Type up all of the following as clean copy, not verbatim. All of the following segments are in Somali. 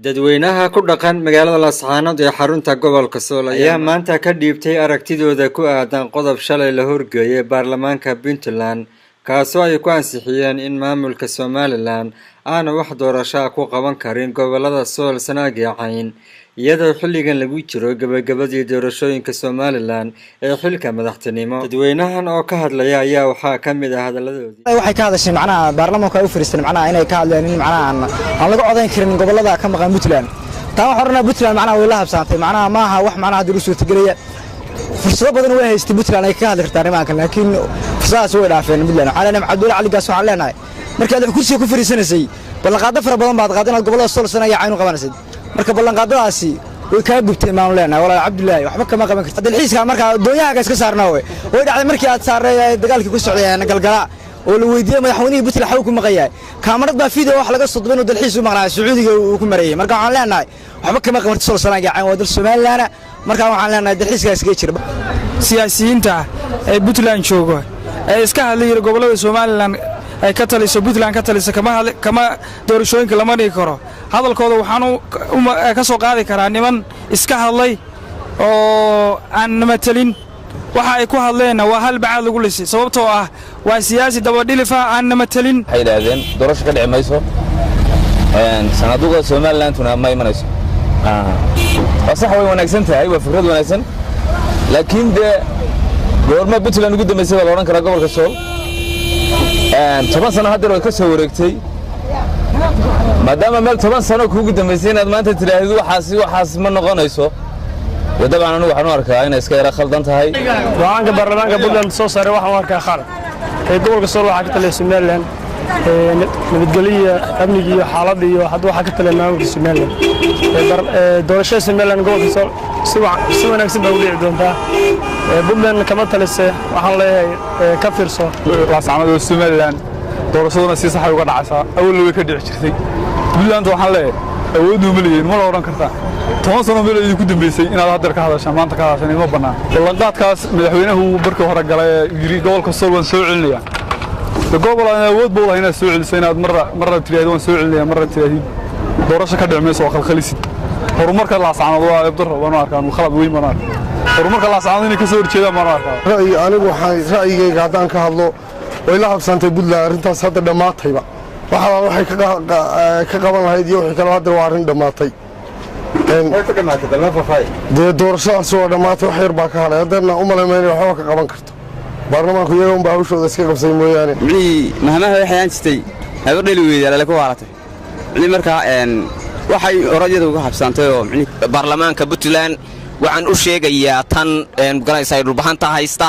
dadweynaha ku dhaqan magaalada Laascaanood ee xarunta gobolka Sool ayaa maanta ka dhiibtay aragtidooda ku aadan qodob shalay la horgeeyay baarlamaanka Puntland kaasoo ay ku ansixiyeen in maamulka Somaliland aanu wax doorasho ku qaban karin gobolada Sool Sanaag iyo Cayn iyadoo xilligan lagu jiro gabagabadii doorashooyinka Somaliland ee xilka madaxtinimo. dadweynahan oo ka hadlaya ayaa waxaa ka mid ah hadaladoodii waxay ka hadashay macnaha baarlamaanka ay u fariisteen macnaha inay ka hadleen in macnaha aan laga codayn karin gobolada ka maqan Puntland taa horna Puntland macnaha way la habsaantay macnaha ma aha wax macnaha dib u soo tagalaya fursado badan way haystay Puntland ay ka hadli kartaa nimanka laakiin fursadaas way dhaafeen Puntland xalana Cabdulla Ali gaas waxaan leenahay markii aad kursiga ku fariisanaysay ballanqaado fara badan baad qaadeen gobolada Sool Sanaag iyo Cayn u qabanaysid marka ballanqaadadaasi way ka gubtay maamul leenahay walaal Cabdullaahi waxba kama qaban kartid dalxiiska marka doonyaha iska saarnaa way dhacday markii aad saaray dagaalkii ku socdeen galgala oo la weydiiyay madaxweynaha Puntland xaw ku maqayay kaamarad baa fiideo wax laga soo dubay dalxiis u maqnaa Sacuudiga uu ku mareeyay marka waxaan leenahay waxba kama qaban Sool Sanaag iyo Cayn waa dal Somaliland marka waxaan leenahay dalxiiska iska jira siyaasiyiinta ee Puntland jooga ee iska hadlay gobolada Somaliland ay ka taliso Puntland ka taliso kama doorashooyinka lama dhigi karo hadalkooda waxaan ka soo qaadi karaa niman iska hadlay oo aan matalin waxa ay ku hadleen waa hal bacaad lagu lisay sababtoo ah waa siyaasi daba dhilifa aan matalin ay yiraahdeen doorasho ka dhici mayso sanaduqa Somaliland tuna ma imanayso sax way wanaagsan tahay waa fikrad wanaagsan laakiin goorma Puntland ugu dambeysay waa la oran karaa gobolka Sool 10 sano hadda way ka soo wareegtay maadaama meel 10 sano kuugu dambeysay inaad maanta tiraahdo waxaas ma noqonayso dabcan anigu waxaan u arkaa inay iska yara khaldan tahay go'aanka baarlamaanka Puntland soo saaray waxaan u arkaa khalad gobolka Sool waxa ka taliyay Somaliland nabadgelyo amniga iyo xaaladda iyo hadda waxa ka taliyay maamulka Somaliland doorashada Somaliland gobolka Sool si wanaagsan baa u dhici doontaa Puntland kama talisay waxaan leeyahay ka fiirso Laascaanood oo Somaliland doorashaduna si sax ah uga dhacaysaa awal way ka dhici jirtay Puntland waxaan leeyahay awood u maleeyeen ma la oran kartaa 10 sano meel ay ku dambeysay inaad hadda ka hadashaan maanta ka hadashaan ma banaan ballanqaadkaas madaxweynuhu barka hore galay yiri gobolka Sool waan soo celinaya gobolada awood buu lahayn soo celisay inaad marra tiraahdo waan soo celinaya marra tiraahdo doorasho ka dhacmayso oo khalkhalisid horumarka Laascaanood waa ibdar waan arkaan khalad weyn ma arkaan horumarka Laascaanood inay ka soo horjeedaan ma arkaan anigu waxaan ra'yigayga hadaan ka hadlo way la habsantay Puntland arintaas hadda dhamaatayba waxay ka qaban lahayd iyo wixii kale hadda waa arin dhamaatay doorashadaas waa dhamaatay wax yar baa ka halay haddana u maleemaynayo waxba ka qaban karto baarlamaanku iyaga un baa hawshooda iska qabsay mooyaane mahamaha waxay aan jirtay habar dhali weeyay ku waaratay markaa waxay orajada uga habsantay oo baarlamaanka Puntland waxaan u sheegayaa tan garaysay dhulbahanta haysta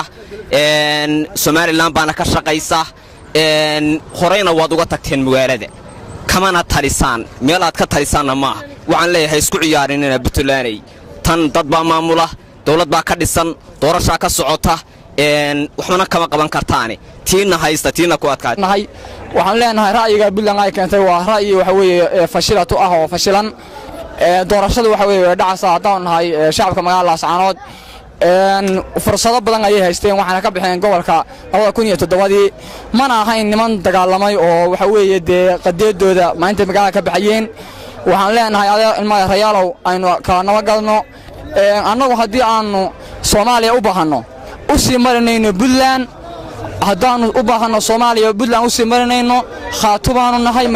Somaliland baana ka shaqaysa horeyna waad uga tagteen magaalada kamana talisaan meel aad ka talisaanna ma waxaan leeyahay isku ciyaarinina Puntland tan dad baa maamula dawlad baa ka dhisan doorasho ka socota waxna kama qaban kartaan tiina haysta tiina ku adkaanahay waxaan leenahay ra'yiga Puntland ay keentay waa ra'yi waxa weeye fashilatu ah oo fashilan doorashadu waxa weeye dhacaysa hadaan nahay shacabka magaalada Laascaanood fursado badan ay haysteen waxaana ka bixeen gobolka 2007 mana ahayn niman dagaalamay oo waxa weeye qadeedooda maanta magaalada ka baxayeen waxaan leenahay ilmaha Rayaalow aynu kala nabadgalno annagu hadii aanu Soomaaliya u baahano u sii marinayno Puntland hadaan u baahano Soomaaliya Puntland u sii marinayno khaatubaanu nahay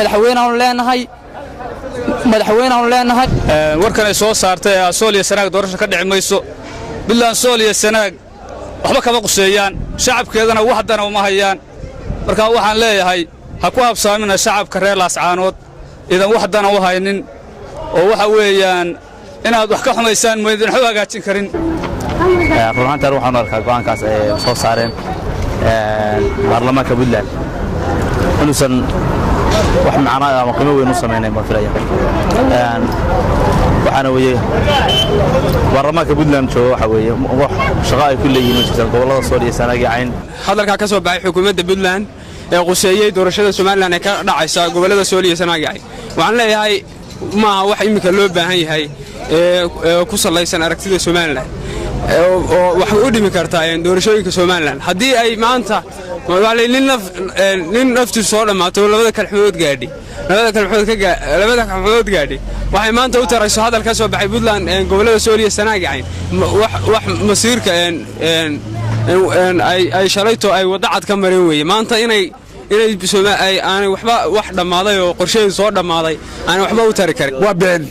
madaxweynaha leenahay warkan ay soo saartay Sool iyo Sanaag doorasho ka dhici mayso Puntland Sool iyo Sanaag waxba kama quseeyaan shacabkeedana waxdana uma hayaan marka waxaan leeyahay ha ku habsaamina shacabka reer Laascaanood idan waxdana u haynin oo waxa weeyaan inaad wax ka xumaysaan mooyeen wax hagaajin karin runta waxaan arkaa go'aankaas ay soo saareen baarlamaanka Puntland inuusan wax macna ama qiimo weyn u sameeyay ma filaya waxaana weeye baarlamaanka Puntland waxa weeye wax shaqo ay ku leeyihiin jirta gobolada Sool iyo Sanaag iyo Cayn hadalka ka soo baxay xukuumadda Puntland ee quseeyay doorashada Somaliland ee ka dhacaysa gobolada Sool iyo Sanaag iyo Cayn waxaan leeyahay ma wax imika loo baahan yahay ku salaysan aragtida Somaliland oo wax u dhimi karta doorashooyinka Soomaaliland haddii ay maanta nin naftiisu soo dhammaato labada kalxumood gaadhi waxay maanta u tarayso hadal ka soo baxay Puntland gobolada Sool iyo Sanaag yahay wax masiirka ay shalayto ay wadacad ka mareen weeye maanta inay aanay waxba wax dhammaaday oo qorsheedu soo dhammaaday aanay waxba u tari karin waa been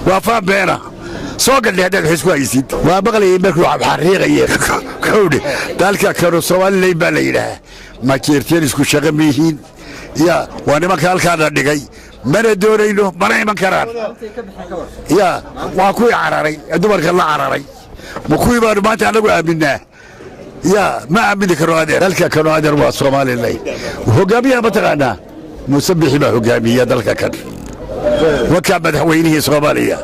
waa faa beena soo gadhay haddaad wax isku haysid waa maqlayay markuu xariiqaye kowdhe dalka kanu Soomaaliland baa la yidhaah ma jeerteen isku shaqo miyihiin ya waa nimanka halkaana dhigay mana doonayno mana iman karaan ya waa kuwii cararay dumarka la cararay ma kuwii baanu maanta anagu aaminaa ya ma aamini karo adeer dalka kanu adeer waa Soomaaliland hogaamiyaha mataqaanaa musabixi baa hogaamiya dalka kan وكان مدحوينه صوماليا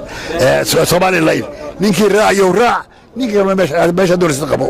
Somaliland ninkii raacayo raac ninka meesha dowladda qabo